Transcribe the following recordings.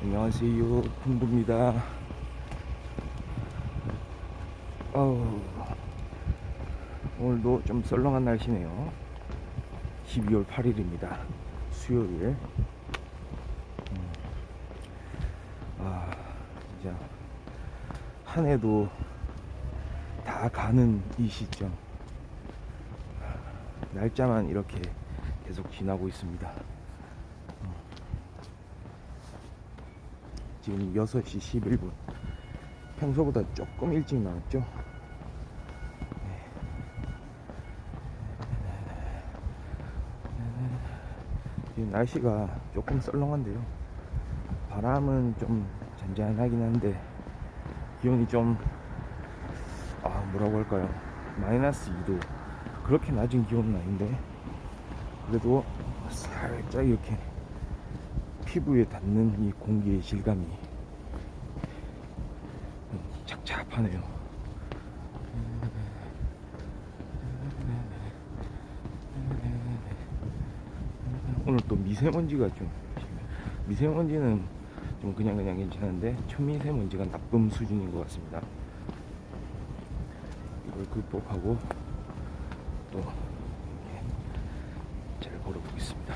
안녕하세요, 풍부입니다. 오늘도 좀 썰렁한 날씨네요. 12월 8일입니다. 수요일. 진짜 한 해도 다 가는 이 시점. 날짜만 이렇게 계속 지나고 있습니다. 지금 6시 11분. 평소보다 조금 일찍 나왔죠. 지금 날씨가 조금 썰렁한데요. 바람은 좀 잔잔하긴 한데 기온이 좀 뭐라고 할까요? 마이너스 2도. 그렇게 낮은 기온은 아닌데 그래도 살짝 이렇게 피부에 닿는 이 공기의 질감이 착잡하네요. 오늘 또 미세먼지가 좀, 미세먼지는 좀 그냥 괜찮은데 초미세먼지가 나쁨 수준인 것 같습니다. 이걸 극복하고 또 잘 걸어보겠습니다.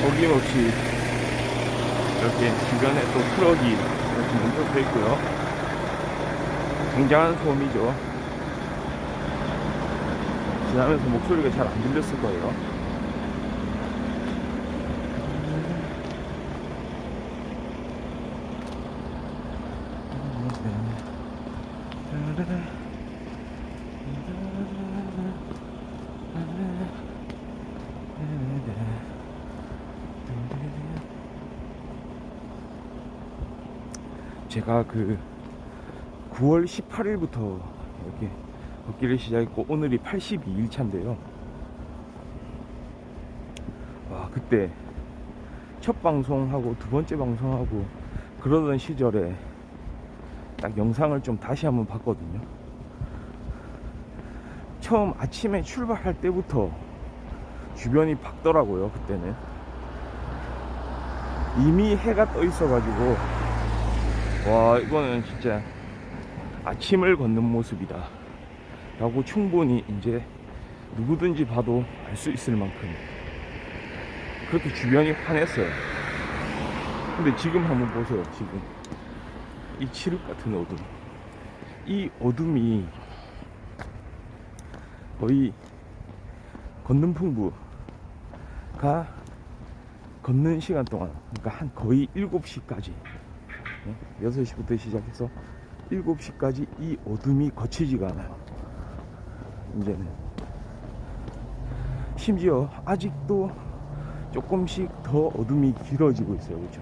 어김없이 이렇게 주변에 또 트럭이 이렇게 멈춰서 있고요. 굉장한 소음이죠. 지나면서 목소리가 잘 안 들렸을 거예요. 제가 9월 18일부터 이렇게 걷기를 시작했고 오늘이 82일 차인데요. 그때 첫 방송하고 두 번째 방송하고 그러던 시절에 딱 영상을 좀 다시 한번 봤거든요. 처음 아침에 출발할 때부터 주변이 밝더라고요. 그때는 이미 해가 떠 있어가지고 와, 이거는 진짜 아침을 걷는 모습이다 라고 충분히 이제 누구든지 봐도 알 수 있을 만큼 그렇게 주변이 환했어요. 근데 지금 한번 보세요. 지금 이 칠흑 같은 어둠, 이 어둠이 거의 걷는 풍부가 걷는 시간 동안, 그러니까 한 거의 7시까지 6시부터 시작해서 7시까지 이 어둠이 거치지가 않아요. 이제는 심지어 아직도 조금씩 더 어둠이 길어지고 있어요. 그렇죠?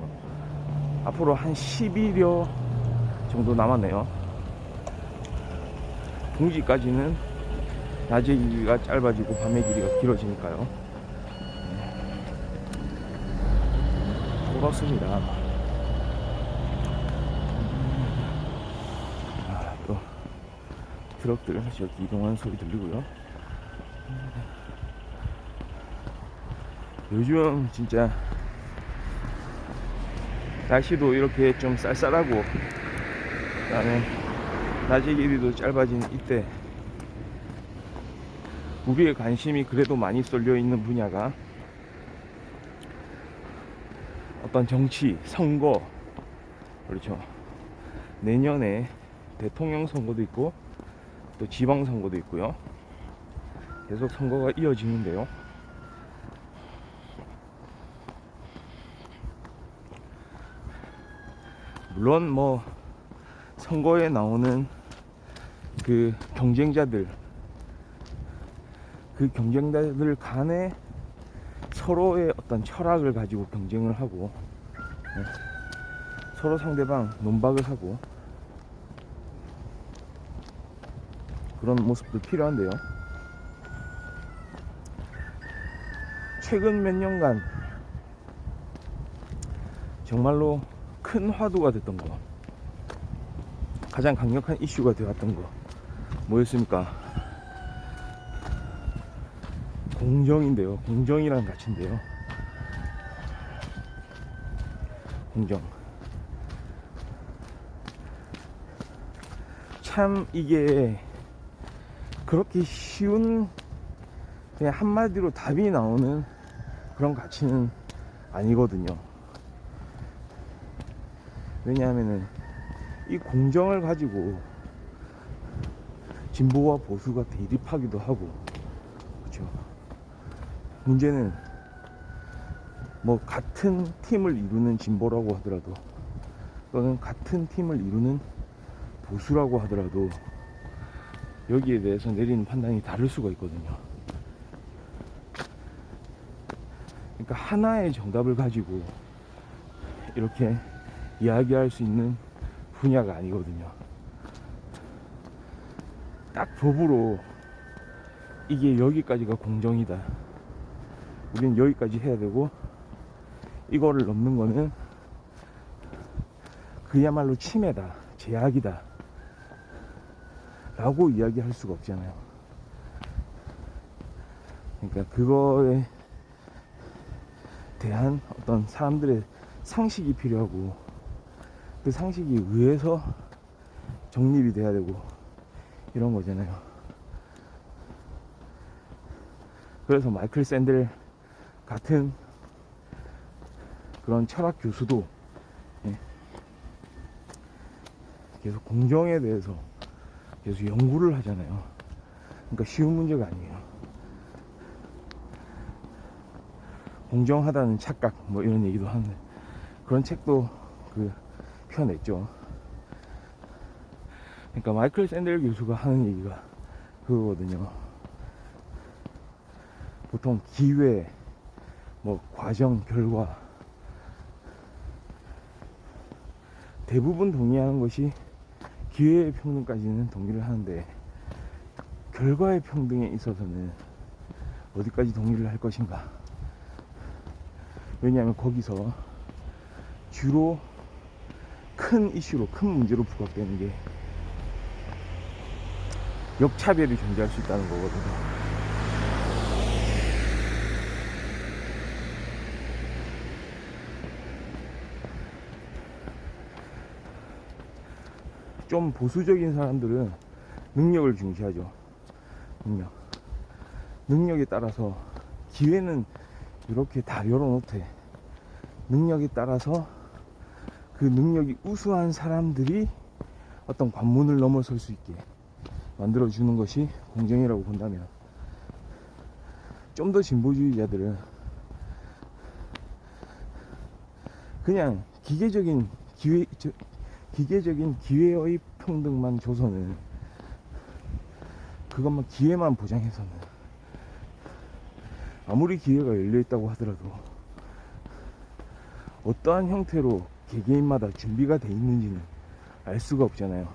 앞으로 한 10일여 정도 남았네요. 동지까지는 낮의 길이가 짧아지고 밤의 길이가 길어지니까요. 그렇습니다. 또 트럭들 저기 이동하는 소리 들리고요. 요즘 진짜 날씨도 이렇게 좀 쌀쌀하고 그다음에 낮의 길이도 짧아진 이때 우리의 관심이 그래도 많이 쏠려 있는 분야가 어떤 정치, 선거, 그렇죠. 내년에 대통령 선거도 있고 또 지방 선거도 있고요. 계속 선거가 이어지는데요. 물론 뭐 선거에 나오는 그 경쟁자들 그 경쟁자들 간에 서로의 어떤 철학을 가지고 경쟁을 하고 서로 상대방 논박을 하고 그런 모습도 필요한데요. 최근 몇 년간 정말로 큰 화두가 됐던 거, 가장 강력한 이슈가 되었던 거 뭐였습니까? 공정인데요. 공정이라는 가치인데요. 공정. 참 이게 그렇게 쉬운, 그냥 한마디로 답이 나오는 그런 가치는 아니거든요. 왜냐하면은 이 공정을 가지고 진보와 보수가 대립하기도 하고, 그렇죠. 문제는 뭐 같은 팀을 이루는 진보라고 하더라도 또는 같은 팀을 이루는 보수라고 하더라도 여기에 대해서 내리는 판단이 다를 수가 있거든요. 그러니까 하나의 정답을 가지고 이렇게 이야기할 수 있는 분야가 아니거든요. 딱 법으로 이게 여기까지가 공정이다, 우리는 여기까지 해야 되고 이거를 넘는 거는 그야말로 침해다, 제약이다 라고 이야기할 수가 없잖아요. 그러니까 그거에 대한 어떤 사람들의 상식이 필요하고 그 상식이 의해서 정립이 돼야 되고 이런 거잖아요. 그래서 마이클 샌델 같은 그런 철학 교수도 계속 공정에 대해서 계속 연구를 하잖아요. 그러니까 쉬운 문제가 아니에요. 공정하다는 착각 뭐 이런 얘기도 하는데 그런 책도 펴냈죠. 그러니까 마이클 샌델 교수가 하는 얘기가 그거거든요. 보통 기회, 뭐 과정, 결과 대부분 동의하는 것이 기회의 평등까지는 동의를 하는데 결과의 평등에 있어서는 어디까지 동의를 할 것인가. 왜냐하면 거기서 주로 큰 이슈로, 큰 문제로 부각되는 게 역차별이 존재할 수 있다는 거거든요. 좀 보수적인 사람들은 능력을 중시하죠. 능력에 따라서 기회는 이렇게 다 열어놓되 능력에 따라서 그 능력이 우수한 사람들이 어떤 관문을 넘어설 수 있게 만들어주는 것이 공정이라고 본다면, 좀 더 진보주의자들은 그냥 기계적인 기회의 평등만 줘서는, 그것만 기회만 보장해서는 아무리 기회가 열려있다고 하더라도 어떠한 형태로 개개인마다 준비가 돼 있는지는 알 수가 없잖아요.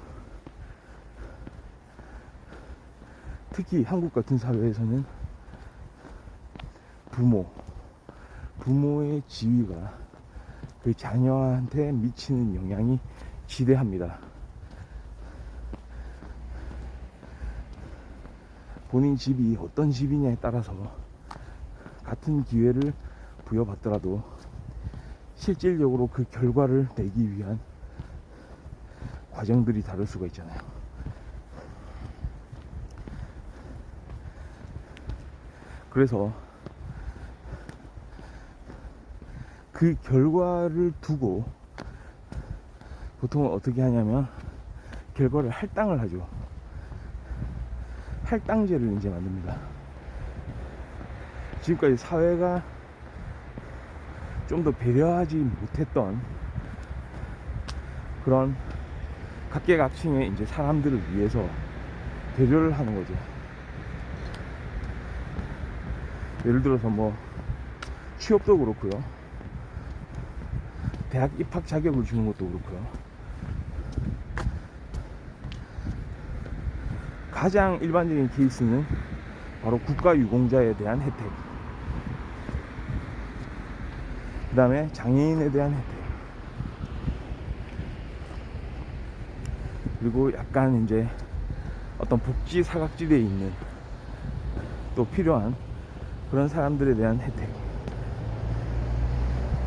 특히 한국 같은 사회에서는 부모의 지위가 그 자녀한테 미치는 영향이 지대합니다. 본인 집이 어떤 집이냐에 따라서 같은 기회를 부여받더라도 실질적으로 그 결과를 내기 위한 과정들이 다를 수가 있잖아요. 그래서 그 결과를 두고 보통은 어떻게 하냐면 결과를 할당을 하죠. 할당제를 이제 만듭니다. 지금까지 사회가 좀 더 배려하지 못했던 그런 각계각층의 이제 사람들을 위해서 배려를 하는 거죠. 예를 들어서 뭐 취업도 그렇고요, 대학 입학 자격을 주는 것도 그렇고요, 가장 일반적인 케이스는 바로 국가유공자에 대한 혜택, 그 다음에 장애인에 대한 혜택, 그리고 약간 이제 어떤 복지 사각지대에 있는 또 필요한 그런 사람들에 대한 혜택,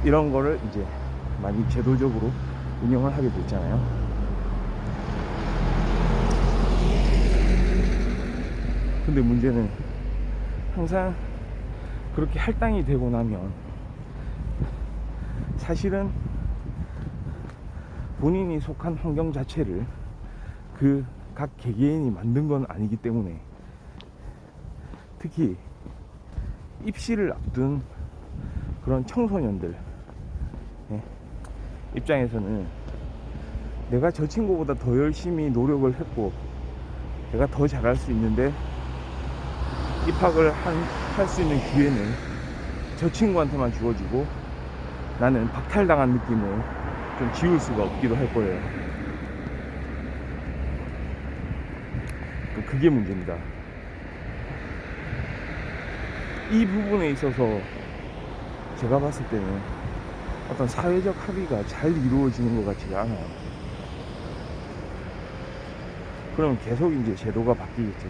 이런 거를 이제 많이 제도적으로 운영을 하게 됐잖아요. 근데 문제는 항상 그렇게 할당이 되고 나면 사실은 본인이 속한 환경 자체를 그 각 개개인이 만든 건 아니기 때문에, 특히 입시를 앞둔 그런 청소년들 입장에서는 내가 저 친구보다 더 열심히 노력을 했고 내가 더 잘할 수 있는데 입학을 할 수 있는 기회는 저 친구한테만 주어지고 나는 박탈당한 느낌을 좀 지울 수가 없기도 할 거예요. 그게 문제입니다. 이 부분에 있어서 제가 봤을 때는 어떤 사회적 합의가 잘 이루어지는 것 같지가 않아요. 그럼 계속 이제 제도가 바뀌겠죠.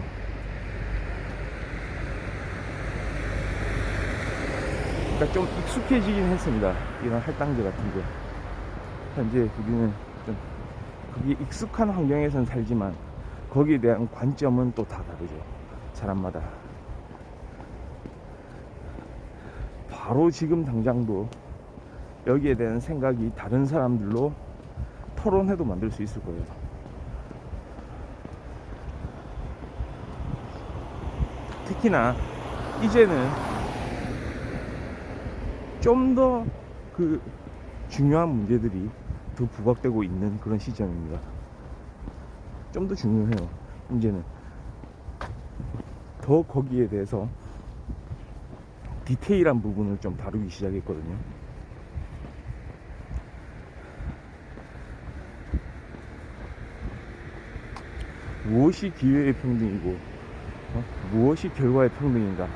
그러니까 좀 익숙해지긴 했습니다. 이런 할당제 같은 게. 현재 우리는 좀 그게 익숙한 환경에선 살지만 거기에 대한 관점은 또 다 다르죠. 사람마다. 바로 지금 당장도 여기에 대한 생각이 다른 사람들로 토론회도 만들 수 있을 거예요. 특히나 이제는 좀 더 그 중요한 문제들이 더 부각되고 있는 그런 시점입니다. 좀 더 중요해요. 이제는 더 거기에 대해서 디테일한 부분을 좀 다루기 시작했거든요. 무엇이 기회의 평등이고 무엇이 결과의 평등인가,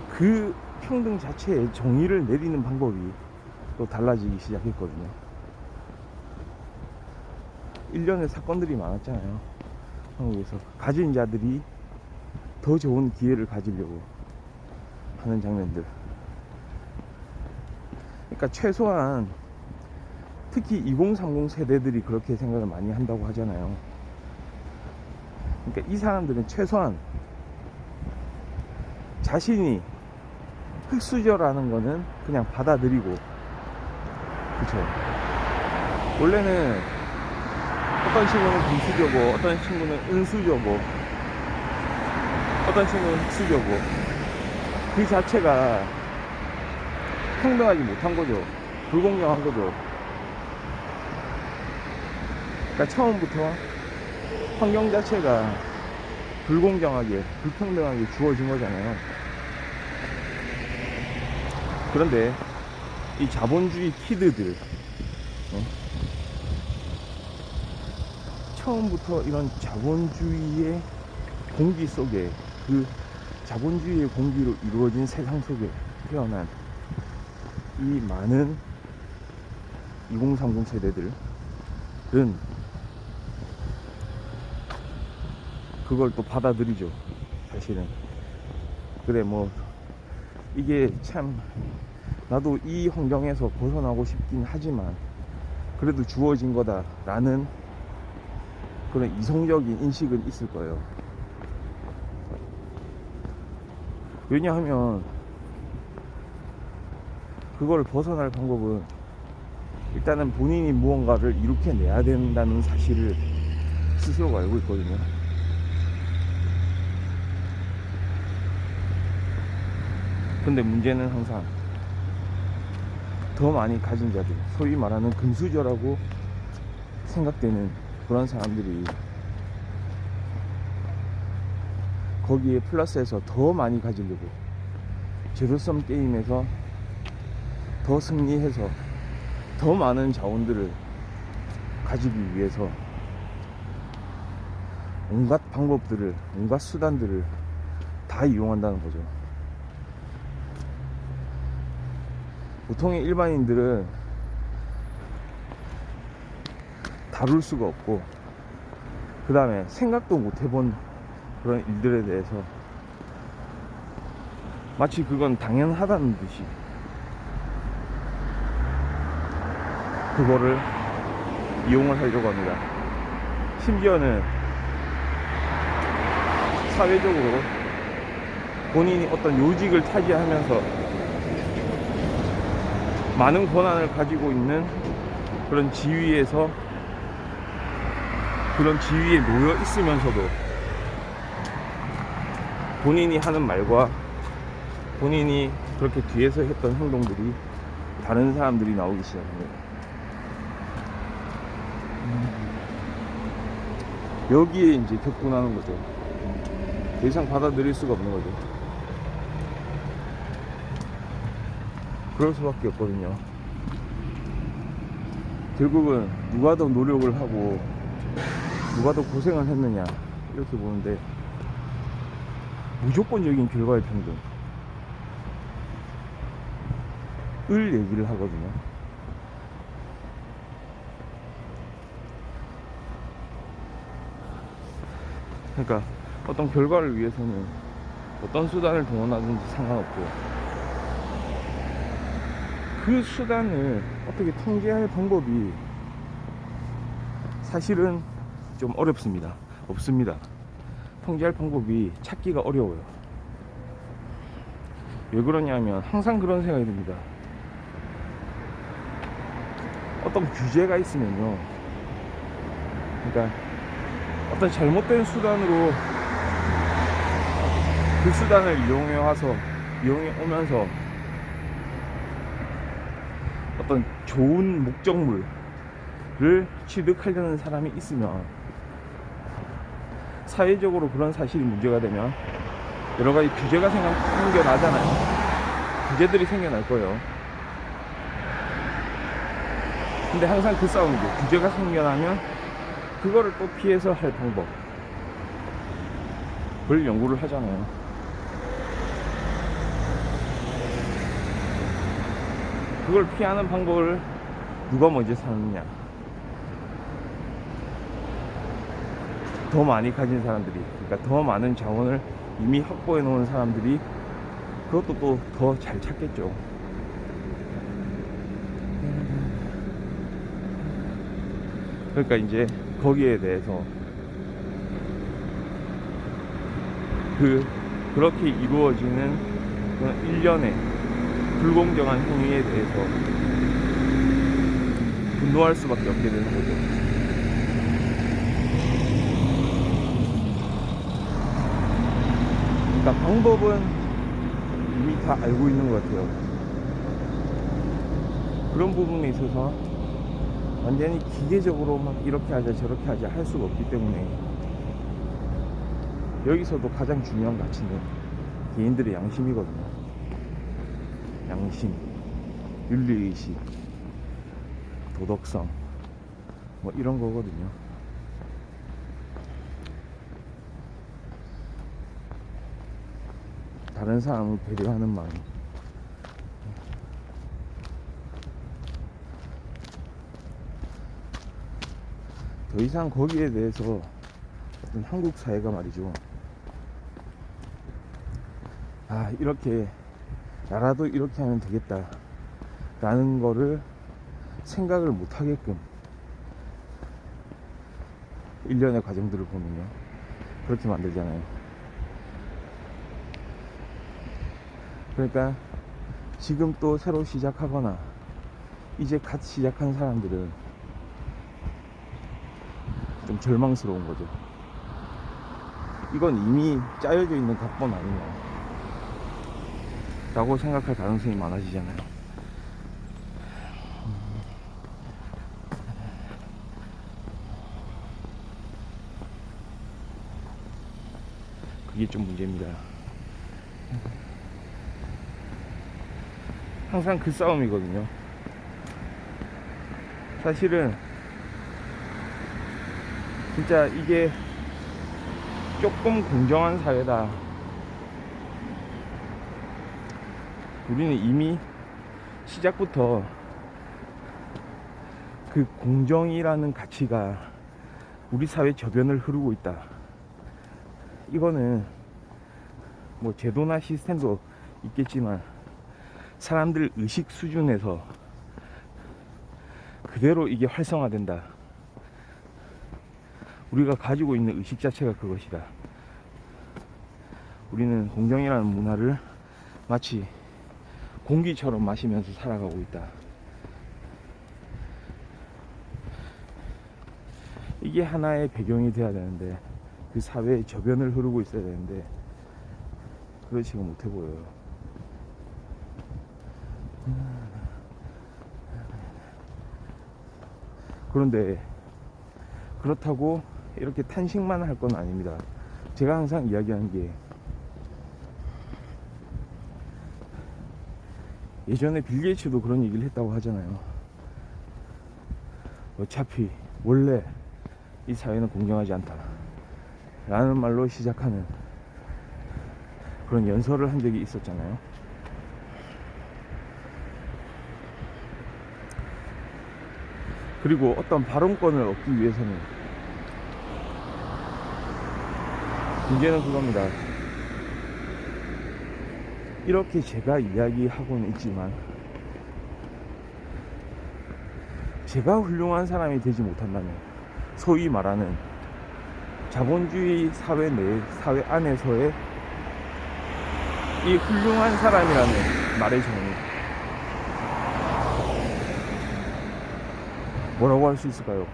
그 평등 자체의 정의를 내리는 방법이 또 달라지기 시작했거든요. 일련의 사건들이 많았잖아요. 한국에서 가진 자들이 더 좋은 기회를 가지려고 하는 장면들. 그러니까 최소한 특히 2030 세대들이 그렇게 생각을 많이 한다고 하잖아요. 그러니까 이 사람들은 최소한 자신이 흙수저라는 거는 그냥 받아들이고, 그쵸? 원래는 어떤 친구는 금수저고 어떤 친구는 은수저고 어떤 친구는 흙수저고, 그 자체가 평등하지 못한 거죠. 불공정한 거죠. 그러니까 처음부터 환경 자체가 불공정하게 불평등하게 주어진 거잖아요. 그런데 이 자본주의 키드들, 처음부터 이런 자본주의의 공기 속에, 그 자본주의의 공기로 이루어진 세상 속에 태어난 이 많은 2030 세대들은 그걸 또 받아들이죠. 사실은 그래, 뭐 이게 참 나도 이 환경에서 벗어나고 싶긴 하지만 그래도 주어진 거다 라는 그런 이성적인 인식은 있을 거예요. 왜냐하면 그걸 벗어날 방법은 일단은 본인이 무언가를 이룩해내야 된다는 사실을 스스로가 알고 있거든요. 근데 문제는 항상 더 많이 가진 자들, 소위 말하는 금수저라고 생각되는 그런 사람들이 거기에 플러스해서 더 많이 가지려고, 제로섬 게임에서 더 승리해서 더 많은 자원들을 가지기 위해서 온갖 방법들을, 온갖 수단들을 다 이용한다는 거죠. 보통의 일반인들은 다룰 수가 없고, 그 다음에 생각도 못 해본 그런 일들에 대해서 마치 그건 당연하다는 듯이 그거를 이용을 하려고 합니다. 심지어는 사회적으로 본인이 어떤 요직을 차지하면서 많은 권한을 가지고 있는 그런 지위에서, 그런 지위에 놓여 있으면서도 본인이 하는 말과 본인이 그렇게 뒤에서 했던 행동들이 다른 사람들이 나오기 시작합니다. 여기에 이제 격분하는 거죠. 더 이상 받아들일 수가 없는 거죠. 그럴 수밖에 없거든요. 결국은 누가 더 노력을 하고 누가 더 고생을 했느냐, 이렇게 보는데 무조건적인 결과의 평등을 얘기를 하거든요. 그러니까 어떤 결과를 위해서는 어떤 수단을 동원하든지 상관없고, 그 수단을 어떻게 통제할 방법이 사실은 좀 어렵습니다. 없습니다. 통제할 방법이 찾기가 어려워요. 왜 그러냐면 항상 그런 생각이 듭니다. 어떤 규제가 있으면요, 그러니까 어떤 잘못된 수단으로 그 수단을 이용해 오면서 어떤 좋은 목적물을 취득하려는 사람이 있으면, 사회적으로 그런 사실이 문제가 되면 여러 가지 규제가 생겨나잖아요. 규제들이 생겨날 거예요. 근데 항상 그 싸움이죠. 규제가 생겨나면 그거를 또 피해서 할 방법을 연구를 하잖아요. 그걸 피하는 방법을 누가 먼저 찾느냐, 더 많이 가진 사람들이, 그러니까 더 많은 자원을 이미 확보해 놓은 사람들이 그것도 또 더 잘 찾겠죠. 그러니까 이제 거기에 대해서 그렇게 이루어지는 그런 일련의 불공정한 행위에 대해서 분노할 수밖에 없게 되는 거죠. 그러니까 방법은 이미 다 알고 있는 것 같아요. 그런 부분에 있어서 완전히 기계적으로 막 이렇게 하자 저렇게 하자 할 수가 없기 때문에, 여기서도 가장 중요한 가치는 개인들의 양심이거든요. 양심, 윤리의식, 도덕성, 뭐 이런 거거든요. 다른 사람을 배려하는 마음, 더 이상 거기에 대해서 한국 사회가 말이죠, 이렇게 나라도 이렇게 하면 되겠다 라는 거를 생각을 못 하게끔 일련의 과정들을 보면요, 그렇게 만들잖아요. 그러니까 지금 또 새로 시작하거나 이제 갓 시작한 사람들은 좀 절망스러운 거죠. 이건 이미 짜여져 있는 각본 아니냐 라고 생각할 가능성이 많아지잖아요. 그게 좀 문제입니다. 항상 그 싸움이거든요. 사실은 진짜 이게 조금 공정한 사회다. 우리는 이미 시작부터 그 공정이라는 가치가 우리 사회 저변을 흐르고 있다. 이거는 뭐 제도나 시스템도 있겠지만 사람들 의식 수준에서 그대로 이게 활성화된다. 우리가 가지고 있는 의식 자체가 그것이다. 우리는 공정이라는 문화를 마치 공기처럼 마시면서 살아가고 있다. 이게 하나의 배경이 돼야 되는데, 그 사회의 저변을 흐르고 있어야 되는데 그렇지가 못해 보여요. 그런데 그렇다고 이렇게 탄식만 할 건 아닙니다. 제가 항상 이야기하는 게, 예전에 빌 게이츠도 그런 얘기를 했다고 하잖아요. 어차피 원래 이 사회는 공정하지 않다 라는 말로 시작하는 그런 연설을 한 적이 있었잖아요. 그리고 어떤 발언권을 얻기 위해서는 문제는 그겁니다. 이렇게 제가 이야기하고는 있지만 제가 훌륭한 사람이 되지 못한다면, 소위 말하는 자본주의 사회 내, 사회 안에서의 이 훌륭한 사람이라는 말의 정의, 뭐라고 할 수 있을까요?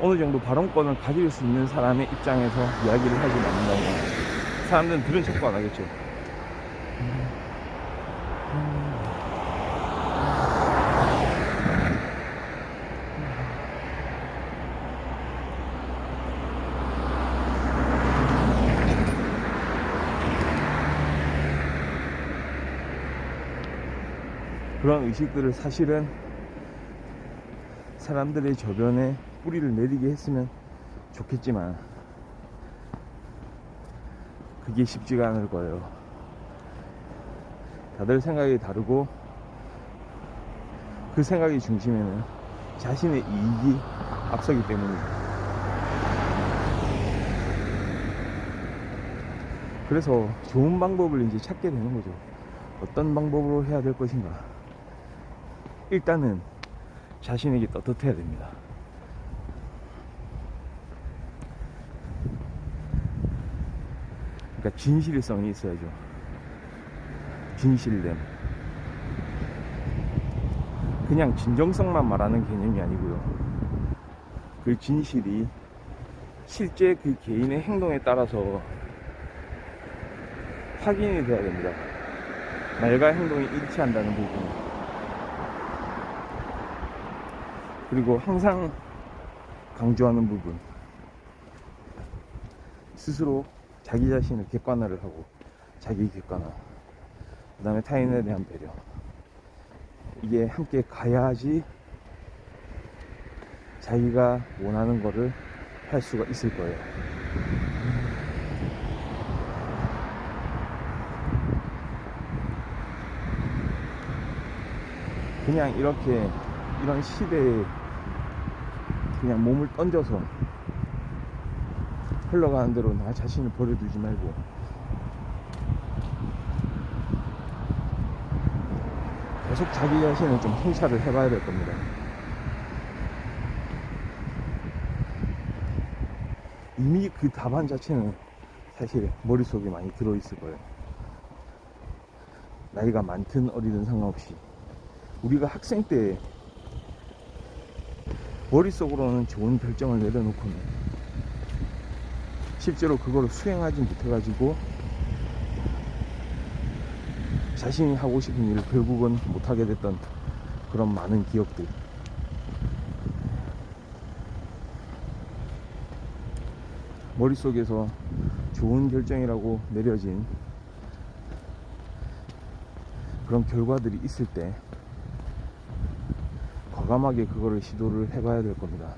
어느 정도 발언권을 가질 수 있는 사람의 입장에서 이야기를 하지 않는다면 사람들은 들은 척도 안 하겠죠. 그런 의식들을 사실은 사람들의 저변에 뿌리를 내리게 했으면 좋겠지만 그게 쉽지가 않을 거예요. 다들 생각이 다르고 그 생각의 중심에는 자신의 이익이 앞서기 때문입니다. 그래서 좋은 방법을 이제 찾게 되는 거죠. 어떤 방법으로 해야 될 것인가. 일단은 자신에게 떳떳해야 됩니다. 그러니까 진실성이 있어야죠. 진실됨. 그냥 진정성만 말하는 개념이 아니고요. 그 진실이 실제 그 개인의 행동에 따라서 확인이 돼야 됩니다. 말과 행동이 일치한다는 부분. 그리고 항상 강조하는 부분, 스스로 자기 자신을 객관화를 하고, 자기 객관화, 그 다음에 타인에 대한 배려, 이게 함께 가야지 자기가 원하는 거를 할 수가 있을 거예요. 그냥 이렇게 이런 시대에 그냥 몸을 던져서 흘러가는 대로 나 자신을 버려두지 말고 계속 자기 자신을 좀 성찰을 해봐야 될 겁니다. 이미 그 답안 자체는 사실 머릿속에 많이 들어있을 거예요. 나이가 많든 어리든 상관없이 우리가 학생 때 머릿속으로는 좋은 결정을 내려놓고는 실제로 그걸 수행하지 못해가지고 자신이 하고 싶은 일을 결국은 못하게 됐던 그런 많은 기억들. 머릿속에서 좋은 결정이라고 내려진 그런 결과들이 있을 때 과감하게 그거를 시도를 해봐야 될 겁니다.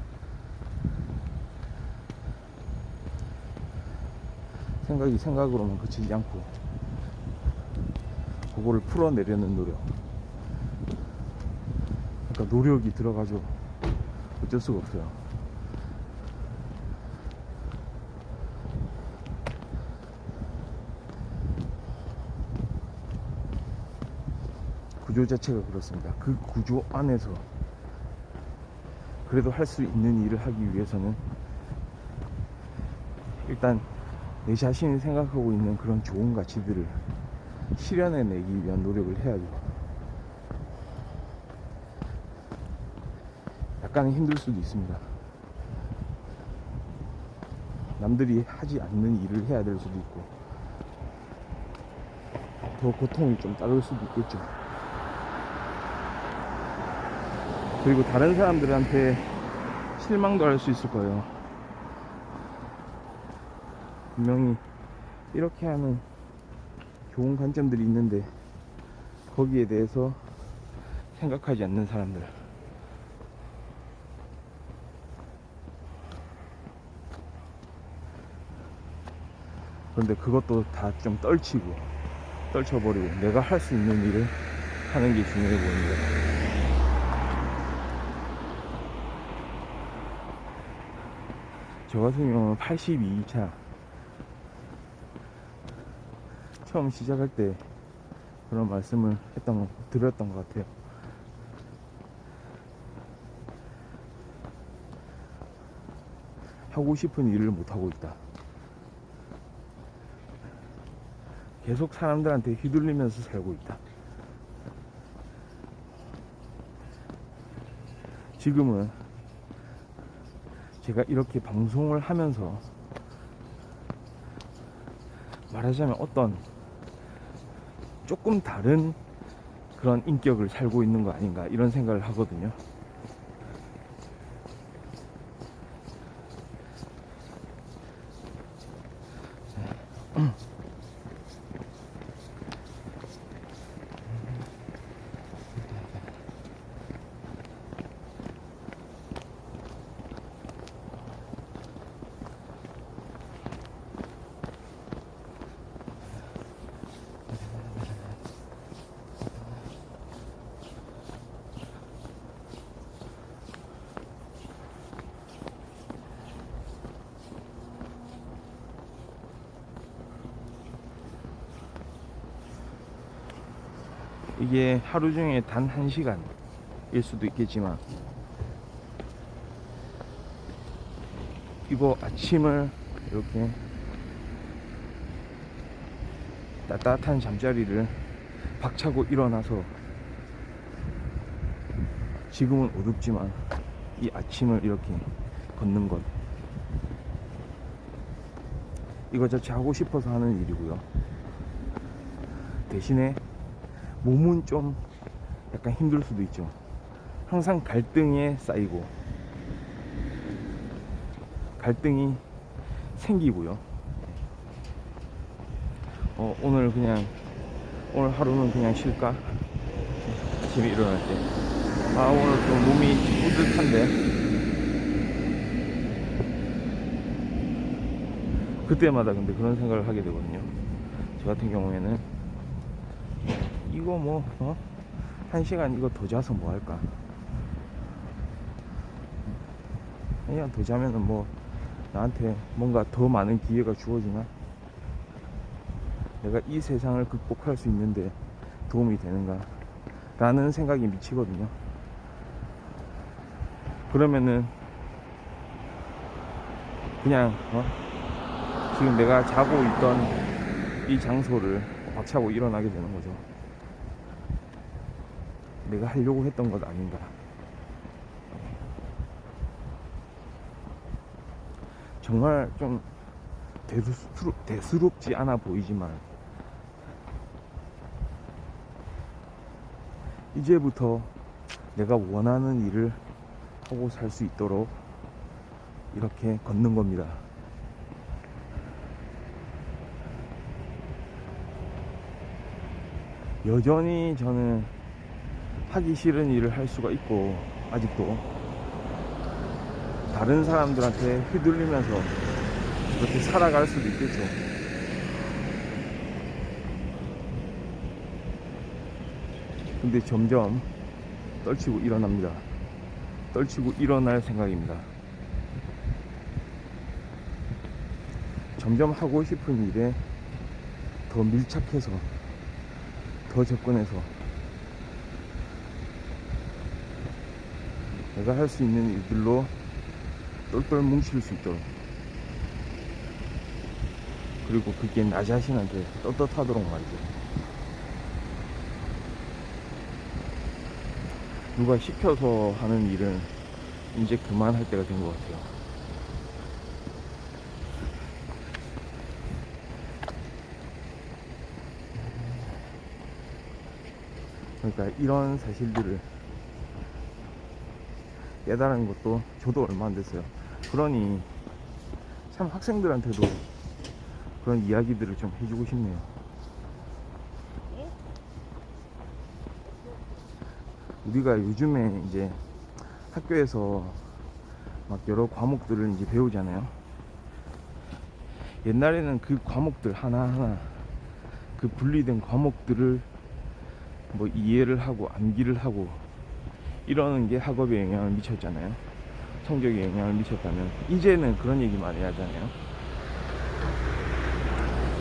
생각이 생각으로만 그치지 않고 그거를 풀어내려는 노력. 그러니까 노력이 들어가죠. 어쩔 수가 없어요. 구조 자체가 그렇습니다. 그 구조 안에서 그래도 할 수 있는 일을 하기 위해서는 일단 내 자신이 생각하고 있는 그런 좋은 가치들을 실현해내기 위한 노력을 해야죠. 약간은 힘들 수도 있습니다. 남들이 하지 않는 일을 해야 될 수도 있고 더 고통이 좀 따를 수도 있겠죠. 그리고 다른 사람들한테 실망도 할 수 있을 거예요. 분명히 이렇게 하는 좋은 관점들이 있는데 거기에 대해서 생각하지 않는 사람들. 그런데 그것도 다 좀 떨쳐버리고 내가 할 수 있는 일을 하는 게 중요해 보입니다. 저 같은 경우는 82차 처음 시작할 때 그런 말씀을 드렸던 것 같아요. 하고 싶은 일을 못하고 있다. 계속 사람들한테 휘둘리면서 살고 있다. 지금은 제가 이렇게 방송을 하면서 말하자면 어떤 조금 다른 그런 인격을 살고 있는 거 아닌가 이런 생각을 하거든요. 이게 하루 중에 단 1시간일 수도 있겠지만 이거 아침을 이렇게 따뜻한 잠자리를 박차고 일어나서 지금은 어둡지만 이 아침을 이렇게 걷는 것, 이거 자체 하고 싶어서 하는 일이고요. 대신에 몸은 좀 약간 힘들 수도 있죠. 항상 갈등에 쌓이고 갈등이 생기고요. 오늘 하루는 그냥 쉴까? 아침에 일어날 때 오늘 좀 몸이 뿌듯한데, 그때마다 근데 그런 생각을 하게 되거든요. 저 같은 경우에는 이거 1시간 이거 더 자서 뭐 할까? 그냥 더 자면은 나한테 뭔가 더 많은 기회가 주어지나? 내가 이 세상을 극복할 수 있는데 도움이 되는가? 라는 생각이 미치거든요. 그러면은 그냥 지금 내가 자고 있던 이 장소를 박차고 일어나게 되는 거죠. 내가 하려고 했던 것 아닌가. 정말 좀 대수롭지 않아 보이지만 이제부터 내가 원하는 일을 하고 살 수 있도록 이렇게 걷는 겁니다. 여전히 저는 하기 싫은 일을 할 수가 있고, 아직도 다른 사람들한테 휘둘리면서 그렇게 살아갈 수도 있겠죠. 근데 점점 떨치고 일어납니다. 떨치고 일어날 생각입니다. 점점 하고 싶은 일에 더 밀착해서, 더 접근해서 내가 할 수 있는 일들로 똘똘 뭉칠 수 있도록, 그리고 그게 나 자신한테 떳떳하도록 말이죠. 누가 시켜서 하는 일은 이제 그만할 때가 된 것 같아요. 그러니까 이런 사실들을 깨달은 것도 저도 얼마 안 됐어요. 그러니 참 학생들한테도 그런 이야기들을 좀 해주고 싶네요. 우리가 요즘에 이제 학교에서 막 여러 과목들을 이제 배우잖아요. 옛날에는 그 과목들 하나하나, 그 분리된 과목들을 뭐 이해를 하고 암기를 하고 이러는 게 학업에 영향을 미쳤잖아요. 성적에 영향을 미쳤다면, 이제는 그런 얘기 많이 하잖아요.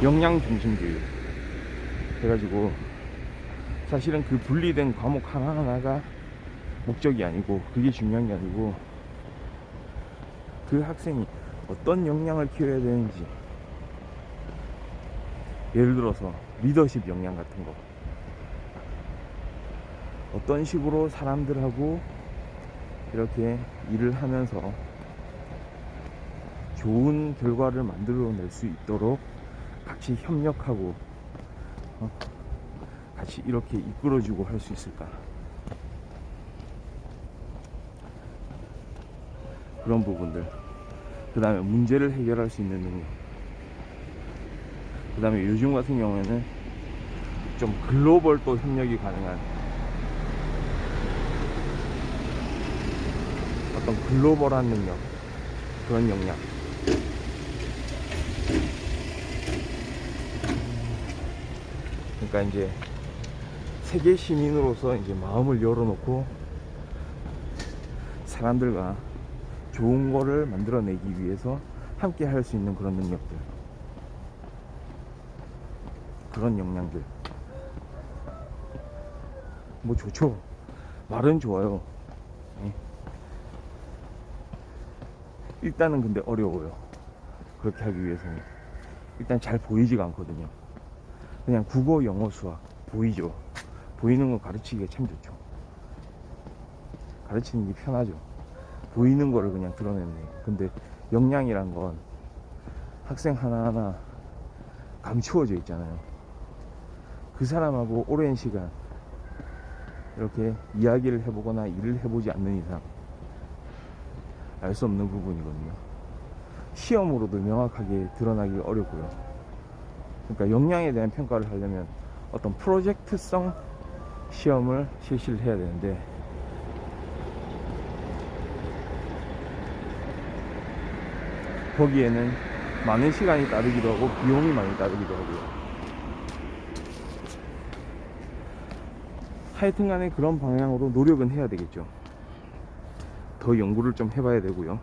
역량 중심 교육 해가지고, 사실은 그 분리된 과목 하나하나가 목적이 아니고, 그게 중요한 게 아니고, 그 학생이 어떤 역량을 키워야 되는지, 예를 들어서 리더십 역량 같은 거, 어떤 식으로 사람들하고 이렇게 일을 하면서 좋은 결과를 만들어낼 수 있도록 같이 협력하고 같이 이렇게 이끌어주고 할 수 있을까, 그런 부분들. 그 다음에 문제를 해결할 수 있는 능력. 그 다음에 요즘 같은 경우에는 좀 글로벌 또 협력이 가능한 어떤 글로벌한 능력, 그런 역량. 그러니까 이제 세계 시민으로서 이제 마음을 열어놓고 사람들과 좋은 거를 만들어내기 위해서 함께 할 수 있는 그런 능력들, 그런 역량들. 뭐 좋죠. 말은 좋아요. 일단은 근데 어려워요. 그렇게 하기 위해서는 일단 잘 보이지가 않거든요. 그냥 국어, 영어, 수학 보이죠. 보이는 거 가르치기가 참 좋죠. 가르치는 게 편하죠. 보이는 거를 그냥 드러냈네. 근데 역량이란 건 학생 하나하나 감추어져 있잖아요. 그 사람하고 오랜 시간 이렇게 이야기를 해보거나 일을 해보지 않는 이상 알 수 없는 부분이거든요. 시험으로도 명확하게 드러나기 어렵고요. 그러니까 역량에 대한 평가를 하려면 어떤 프로젝트성 시험을 실시를 해야 되는데, 거기에는 많은 시간이 따르기도 하고 비용이 많이 따르기도 하고요. 하여튼 간에 그런 방향으로 노력은 해야 되겠죠. 더 연구를 좀 해봐야 되고요.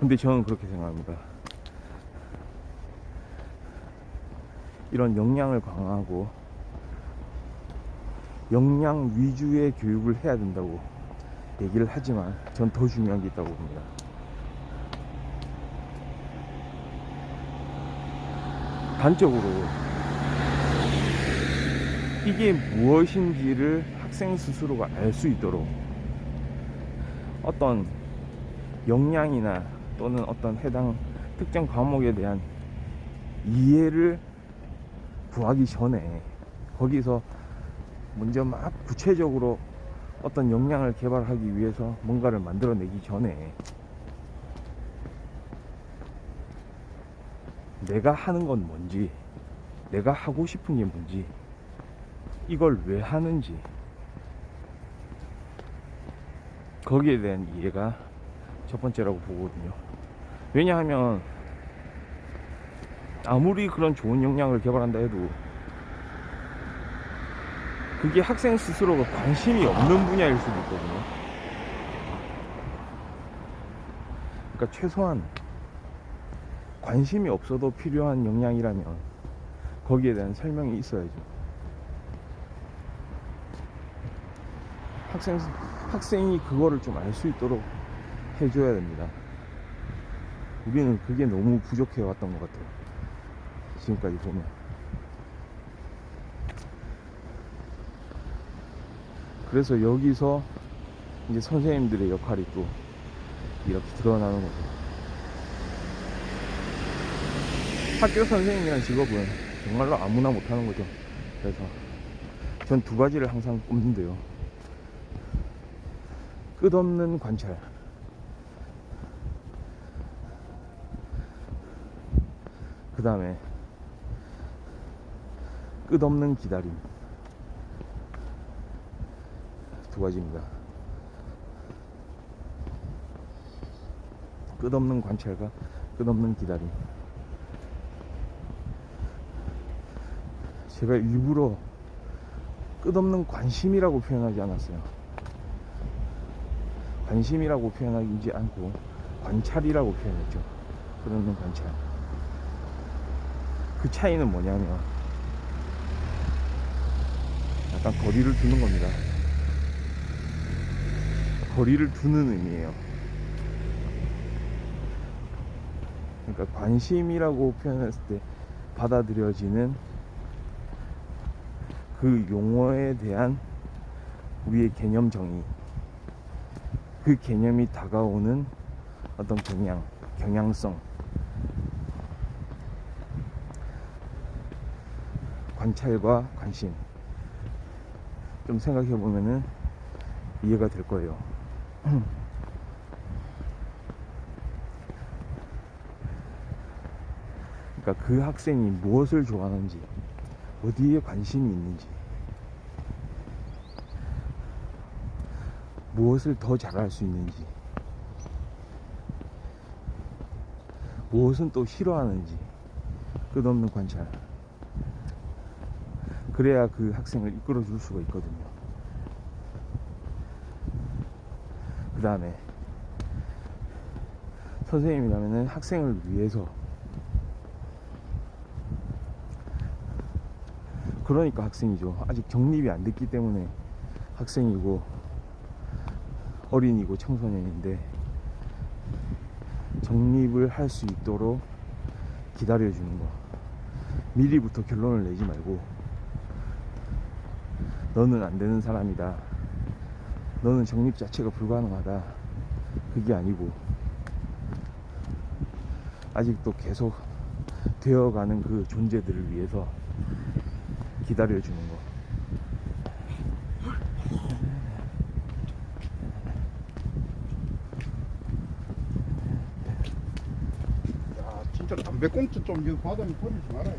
근데 저는 그렇게 생각합니다. 이런 역량을 강화하고 역량 위주의 교육을 해야 된다고 얘기를 하지만 전 더 중요한 게 있다고 봅니다. 단적으로 이게 무엇인지를 학생 스스로가 알 수 있도록 어떤 역량이나 또는 어떤 해당 특정 과목에 대한 이해를 구하기 전에, 거기서 먼저 막 구체적으로 어떤 역량을 개발하기 위해서 뭔가를 만들어내기 전에 내가 하는 건 뭔지, 내가 하고 싶은 게 뭔지, 이걸 왜 하는지, 거기에 대한 이해가 첫 번째라고 보거든요. 왜냐하면 아무리 그런 좋은 역량을 개발한다 해도 그게 학생 스스로가 관심이 없는 분야일 수도 있거든요. 그러니까 최소한 관심이 없어도 필요한 역량이라면 거기에 대한 설명이 있어야죠. 학생이 그거를 좀 알 수 있도록 해줘야 됩니다. 우리는 그게 너무 부족해 왔던 것 같아요, 지금까지 보면. 그래서 여기서 이제 선생님들의 역할이 또 이렇게 드러나는 거죠. 학교 선생님이라는 직업은 정말로 아무나 못하는 거죠. 그래서 전 두 가지를 항상 꼽는데요. 끝없는 관찰, 그 다음에 끝없는 기다림. 두 가지입니다. 끝없는 관찰과 끝없는 기다림. 제가 일부러 끝없는 관심이라고 표현하지 않았어요. 관심이라고 표현하지 않고 관찰이라고 표현했죠. 끝없는 관찰. 그 차이는 뭐냐면 약간 거리를 두는 겁니다. 거리를 두는 의미예요. 그러니까 관심이라고 표현했을 때 받아들여지는 그 용어에 대한 우리의 개념 정의, 그 개념이 다가오는 어떤 경향성, 관찰과 관심, 좀 생각해 보면은 이해가 될 거예요. 그러니까 그 학생이 무엇을 좋아하는지, 어디에 관심이 있는지, 무엇을 더 잘할 수 있는지, 무엇은 또 싫어하는지, 끝없는 관찰. 그래야 그 학생을 이끌어 줄 수가 있거든요. 그 다음에 선생님이라면 학생을 위해서, 그러니까 학생이죠. 아직 정립이 안 됐기 때문에 학생이고 어린이고 청소년인데, 정립을 할 수 있도록 기다려주는 거. 미리부터 결론을 내지 말고 너는 안 되는 사람이다, 너는 정립 자체가 불가능하다, 그게 아니고 아직도 계속 되어가는 그 존재들을 위해서 기다려주는 거. 야, 진짜 담배꽁초 좀 이거 바닥에 버리지 말아요.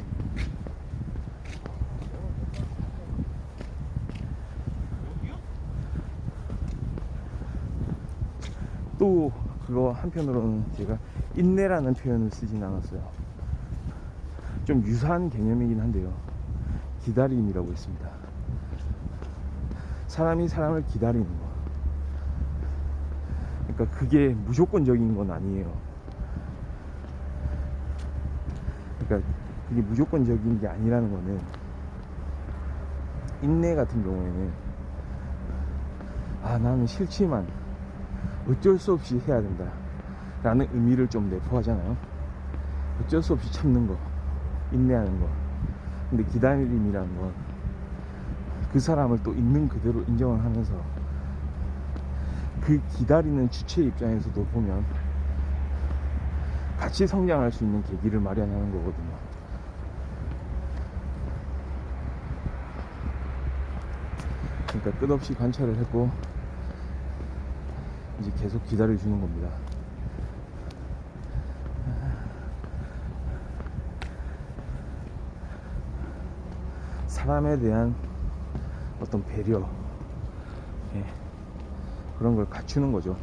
또 그거 한편으로는 제가 인내라는 표현을 쓰진 않았어요. 좀 유사한 개념이긴 한데요, 기다림이라고 했습니다. 사람이 사람을 기다리는 거. 그러니까 그게 무조건적인 건 아니에요. 그러니까 그게 무조건적인 게 아니라는 거는, 인내 같은 경우에는 나는 싫지만 어쩔 수 없이 해야 된다 라는 의미를 좀 내포하잖아요. 어쩔 수 없이 참는 거, 인내하는 거. 근데 기다림이라는 건 그 사람을 또 있는 그대로 인정을 하면서 그 기다리는 주체 입장에서도 보면 같이 성장할 수 있는 계기를 마련하는 거거든요. 그러니까 끝없이 관찰을 했고 이제 계속 기다려주는 겁니다. 사람에 대한 어떤 배려, 예, 그런 걸 갖추는 거죠.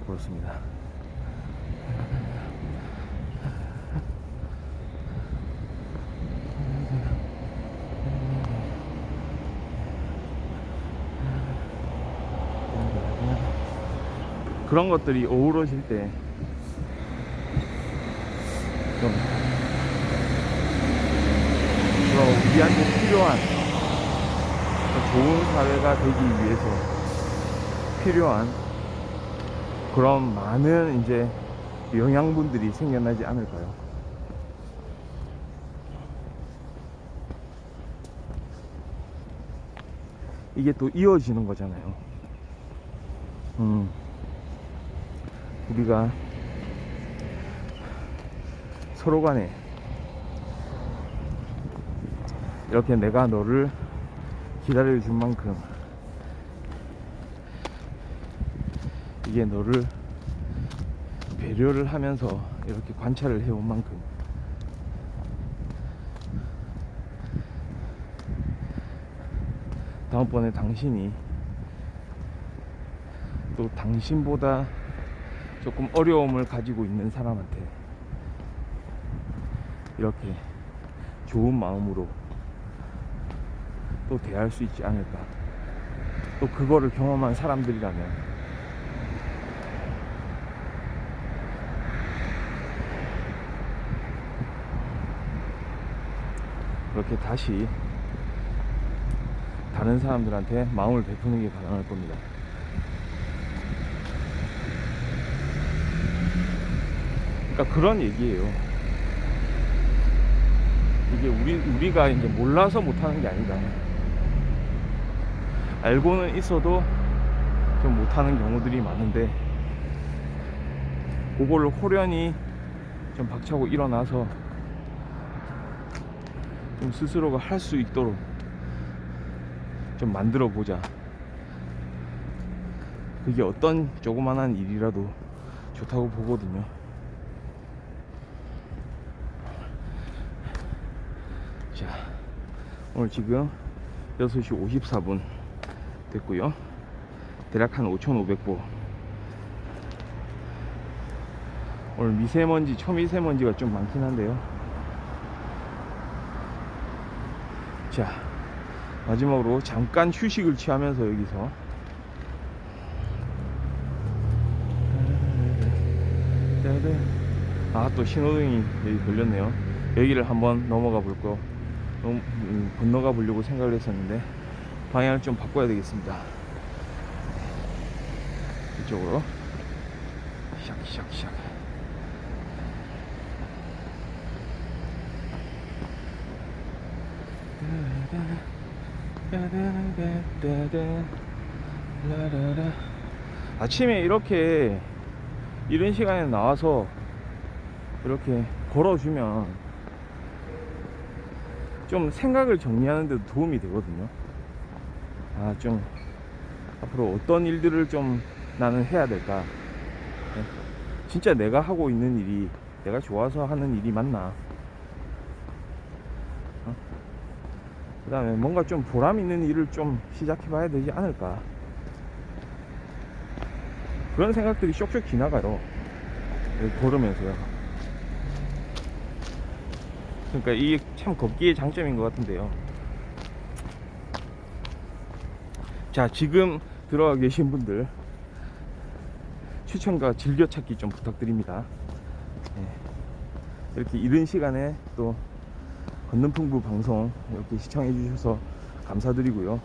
그렇습니다. 그런 것들이 어우러질 때 좀 우리한테 필요한 좋은 사회가 되기 위해서 필요한 그런 많은 이제 영양분들이 생겨나지 않을까요? 이게 또 이어지는 거잖아요. 우리가 서로 간에 이렇게 내가 너를 기다려준 만큼 이게 너를 배려를 하면서 이렇게 관찰을 해온 만큼 다음번에 당신이 또 당신보다 조금 어려움을 가지고 있는 사람한테 이렇게 좋은 마음으로 또 대할 수 있지 않을까. 또 그거를 경험한 사람들이라면 그렇게 다시 다른 사람들한테 마음을 베푸는 게 가능할 겁니다. 그러니까 그런 얘기예요. 이게 우리가 이제 몰라서 못하는 게 아니다. 알고는 있어도 좀 못하는 경우들이 많은데 그거를 호련히 좀 박차고 일어나서 좀 스스로가 할 수 있도록 좀 만들어 보자. 그게 어떤 조그만한 일이라도 좋다고 보거든요. 자, 오늘 지금 6시 54분 됐고요. 대략 한 5,500보. 오늘 미세먼지, 초미세먼지가 좀 많긴 한데요. 자, 마지막으로 잠깐 휴식을 취하면서 여기서 또 신호등이 여기 걸렸네요. 여기를 한번 넘어가 볼 거 건너가 보려고 생각을 했었는데 방향을 좀 바꿔야 되겠습니다. 이쪽으로 샥 아침에 이렇게 이런 시간에 나와서 이렇게 걸어주면 좀 생각을 정리하는 데도 도움이 되거든요. 좀 앞으로 어떤 일들을 좀 나는 해야 될까, 진짜 내가 하고 있는 일이 내가 좋아서 하는 일이 맞나, 그 다음에 뭔가 좀 보람 있는 일을 좀 시작해 봐야 되지 않을까, 그런 생각들이 쇽쇽 지나가요, 걸으면서요. 그러니까 이게 참 걷기의 장점인 것 같은데요. 자, 지금 들어가 계신 분들 추천과 즐겨찾기 좀 부탁드립니다. 이렇게 이른 시간에 또 건능풍부 방송 이렇게 시청해 주셔서 감사드리고요.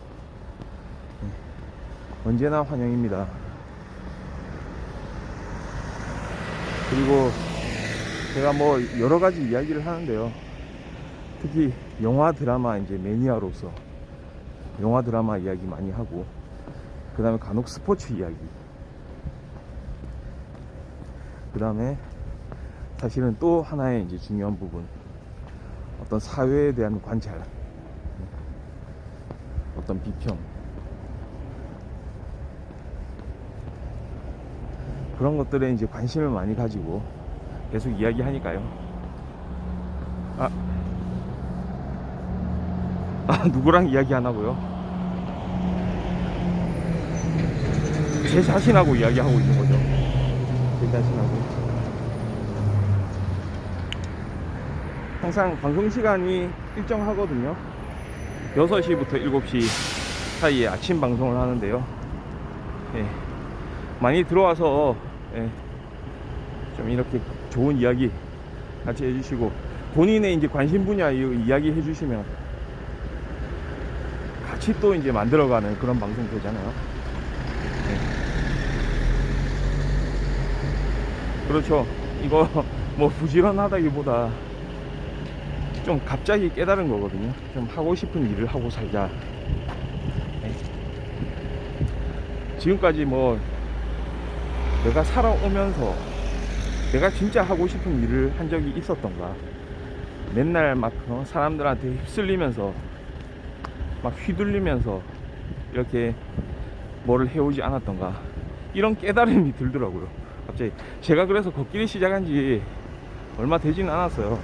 언제나 환영입니다. 그리고 제가 뭐 여러 가지 이야기를 하는데요. 특히 영화 드라마 이제 매니아로서 영화 드라마 이야기 많이 하고, 그 다음에 간혹 스포츠 이야기, 그 다음에 사실은 또 하나의 이제 중요한 부분, 어떤 사회에 대한 관찰, 어떤 비평, 그런 것들에 이제 관심을 많이 가지고 계속 이야기하니까요. 누구랑 이야기 안 하고요? 제 자신하고 이야기하고 있는 거죠. 제 자신하고. 항상 방송 시간이 일정하거든요. 6시부터 7시 사이에 아침 방송을 하는데요. 예, 많이 들어와서 좀 이렇게 좋은 이야기 같이 해주시고, 본인의 이제 관심 분야 이야기 해주시면 같이 또 이제 만들어가는 그런 방송 되잖아요. 그렇죠. 이거 뭐 부지런하다기보다 좀 갑자기 깨달은 거거든요. 좀 하고 싶은 일을 하고 살자. 지금까지 뭐 내가 살아오면서 내가 진짜 하고 싶은 일을 한 적이 있었던가, 맨날 막 사람들한테 휩쓸리면서 막 휘둘리면서 이렇게 뭐를 해오지 않았던가, 이런 깨달음이 들더라고요. 갑자기 제가 그래서 걷기를 시작한 지 얼마 되지는 않았어요.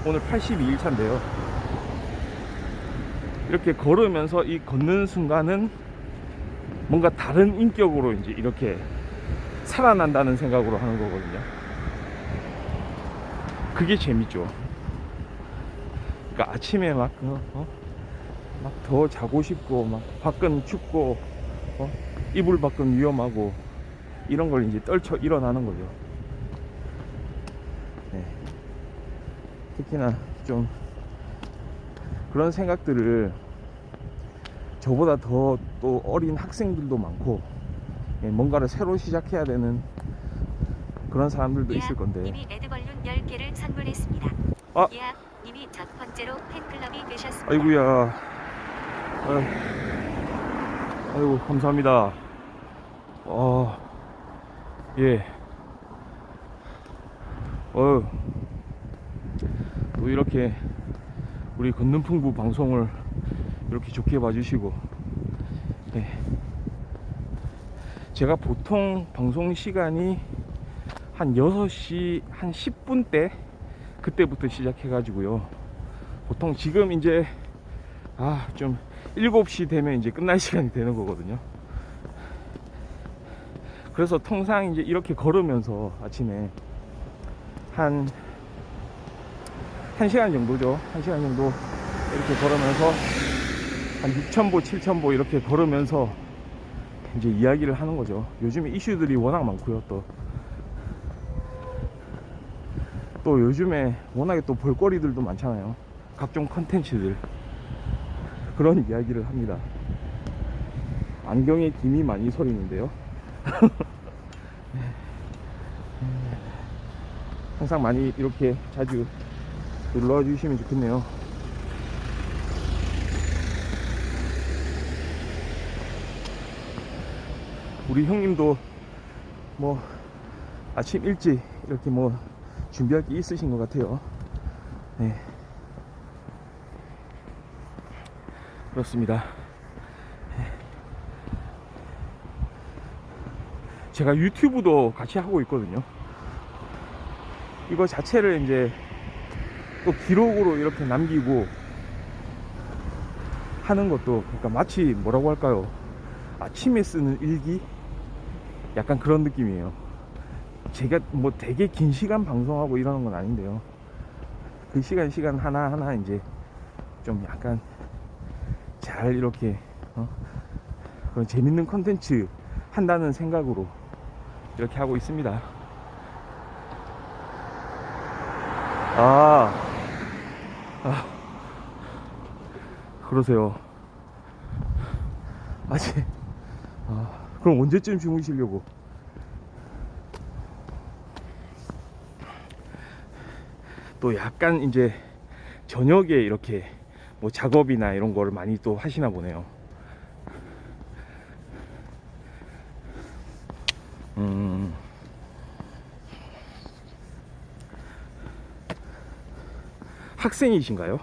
오늘 82일 차인데요. 이렇게 걸으면서 이 걷는 순간은 뭔가 다른 인격으로 이제 이렇게 살아난다는 생각으로 하는 거거든요. 그게 재밌죠. 그러니까 아침에 막 더 자고 싶고, 막 밖은 춥고, 이불 밖은 위험하고, 이런 걸 이제 떨쳐 일어나는 거죠. 네. 특히나 좀 그런 생각들을 저보다 더 또 어린 학생들도 많고, 뭔가를 새로 시작해야 되는 그런 사람들도 있을 건데. 님이 에드벌룬 10개를 선물했습니다. 아, 님이 첫 번째로 팬클럽이 되셨습니다. 아이고야. 아이고, 감사합니다. 예. 또 이렇게 우리 건능풍부 방송을 이렇게 좋게 봐주시고, 예. 제가 보통 방송 시간이 한 6시 한 10분 대, 그때부터 시작해가지고요. 보통 지금 이제 좀 7시 되면 이제 끝날 시간이 되는 거거든요. 그래서 통상 이제 이렇게 걸으면서 아침에 한 1시간 정도죠. 1시간 정도 이렇게 걸으면서 한 6,000보, 7,000보 이렇게 걸으면서 이제 이야기를 하는 거죠. 요즘에 이슈들이 워낙 많고요. 또 요즘에 워낙에 또 볼거리들도 많잖아요. 각종 컨텐츠들, 그런 이야기를 합니다. 안경에 김이 많이 서리는데요. 항상 많이 이렇게 자주 놀러와 주시면 좋겠네요. 우리 형님도 뭐 아침 일찍 이렇게 뭐 준비할 게 있으신 것 같아요. 네, 그렇습니다. 제가 유튜브도 같이 하고 있거든요. 이거 자체를 이제 또 기록으로 이렇게 남기고 하는 것도, 그러니까 마치 뭐라고 할까요? 아침에 쓰는 일기? 약간 그런 느낌이에요. 제가 뭐 되게 긴 시간 방송하고 이러는 건 아닌데요. 그 시간 하나하나 이제 좀 약간 잘 이렇게 그런 재밌는 컨텐츠 한다는 생각으로 이렇게 하고 있습니다. 그러세요. 아직 그럼 언제쯤 주무시려고? 또 약간 이제 저녁에 이렇게 뭐 작업이나 이런 거를 많이 또 하시나 보네요. 학생이신가요?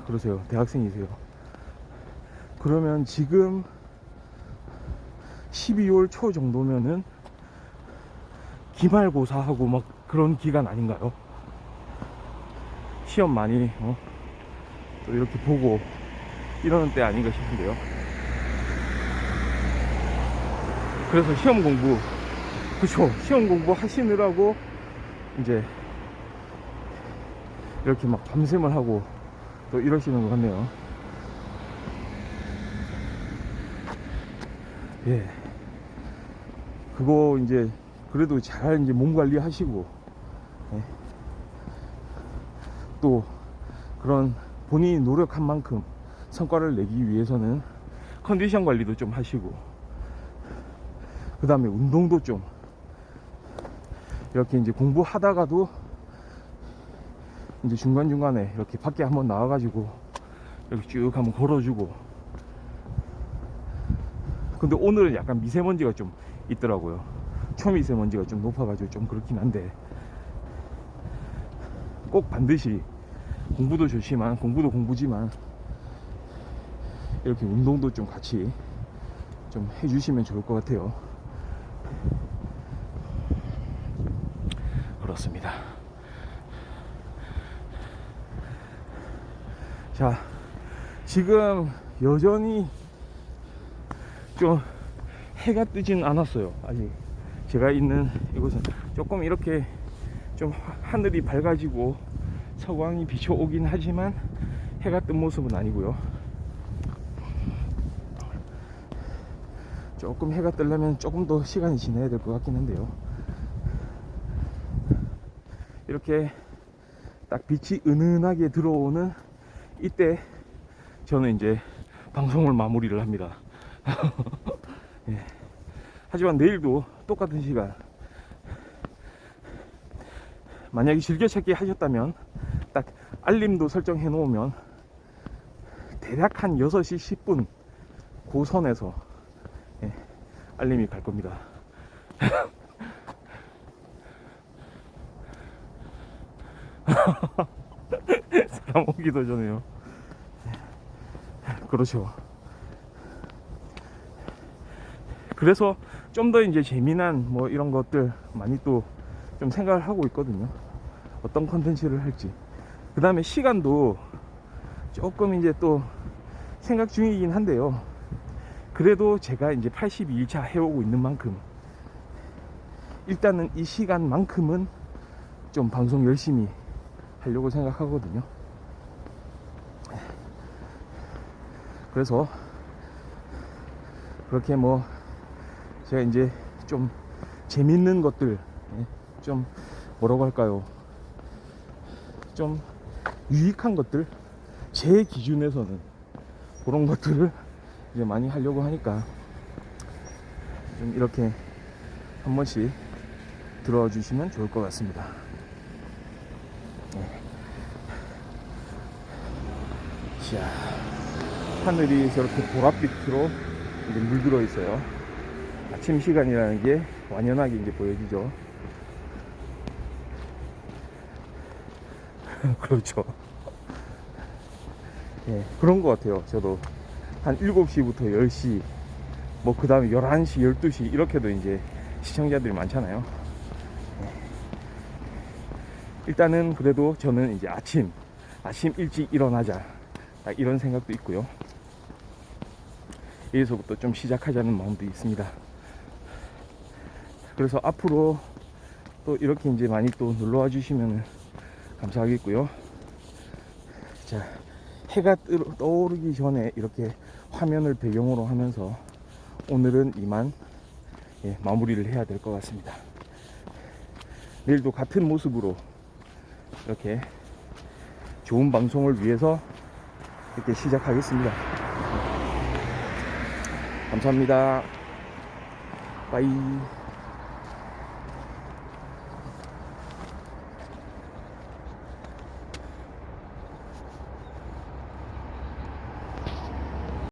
그러세요. 대학생이세요. 그러면 지금 12월 초 정도면은 기말고사하고 막 그런 기간 아닌가요? 시험 많이 또 이렇게 보고 이러는 때 아닌가 싶은데요. 그래서 시험 공부, 그쵸, 시험 공부 하시느라고 이제 이렇게 막 밤샘을 하고 또 이러시는 것 같네요. 예. 그거 이제 그래도 잘 이제 몸 관리 하시고, 예. 또 그런 본인이 노력한 만큼 성과를 내기 위해서는 컨디션 관리도 좀 하시고, 그 다음에 운동도 좀 이렇게 이제 공부하다가도 이제 중간중간에 이렇게 밖에 한번 나와가지고 이렇게 쭉 한번 걸어주고. 근데 오늘은 약간 미세먼지가 좀 있더라고요. 초미세먼지가 좀 높아가지고 좀 그렇긴 한데, 꼭 반드시 공부도 좋지만, 공부도 공부지만 이렇게 운동도 좀 같이 좀 해주시면 좋을 것 같아요. 그렇습니다. 자, 지금 여전히 좀 해가 뜨진 않았어요. 아직 제가 있는 이곳은 조금 이렇게 좀 하늘이 밝아지고 서광이 비춰오긴 하지만 해가 뜬 모습은 아니고요. 조금 해가 뜨려면 조금 더 시간이 지나야 될 것 같긴 한데요. 이렇게 딱 빛이 은은하게 들어오는 이때 저는 이제 방송을 마무리를 합니다. 예. 하지만 내일도 똑같은 시간, 만약에 즐겨찾기 하셨다면 딱 알림도 설정해 놓으면 대략 한 6시 10분 그 선에서, 예, 알림이 갈 겁니다. 사람 오기도 전에요. 그렇죠. 그래서 좀 더 이제 재미난 뭐 이런 것들 많이 또 좀 생각을 하고 있거든요. 어떤 컨텐츠를 할지. 그 다음에 시간도 조금 이제 또 생각 중이긴 한데요. 그래도 제가 이제 82일차 해오고 있는 만큼 일단은 이 시간만큼은 좀 방송 열심히 하려고 생각하거든요. 그래서 그렇게 뭐 제가 이제 좀 재밌는 것들, 좀 뭐라고 할까요, 좀 유익한 것들, 제 기준에서는 그런 것들을 이제 많이 하려고 하니까 좀 이렇게 한 번씩 들어와 주시면 좋을 것 같습니다. 자, 하늘이 저렇게 보랏빛으로 이제 물들어 있어요. 아침 시간이라는 게 완연하게 이제 보여지죠. 그렇죠. 예, 그런 것 같아요. 저도 한 7시부터 10시, 뭐 그 다음에 11시, 12시 이렇게도 이제 시청자들이 많잖아요. 예. 일단은 그래도 저는 이제 아침 일찍 일어나자, 딱 이런 생각도 있고요. 여기서부터 좀 시작하자는 마음도 있습니다. 그래서 앞으로 또 이렇게 이제 많이 또 놀러와 주시면 감사하겠고요. 자, 해가 떠오르기 전에 이렇게 화면을 배경으로 하면서 오늘은 이만, 예, 마무리를 해야 될 것 같습니다. 내일도 같은 모습으로 이렇게 좋은 방송을 위해서 이렇게 시작하겠습니다. 감사합니다. 빠이.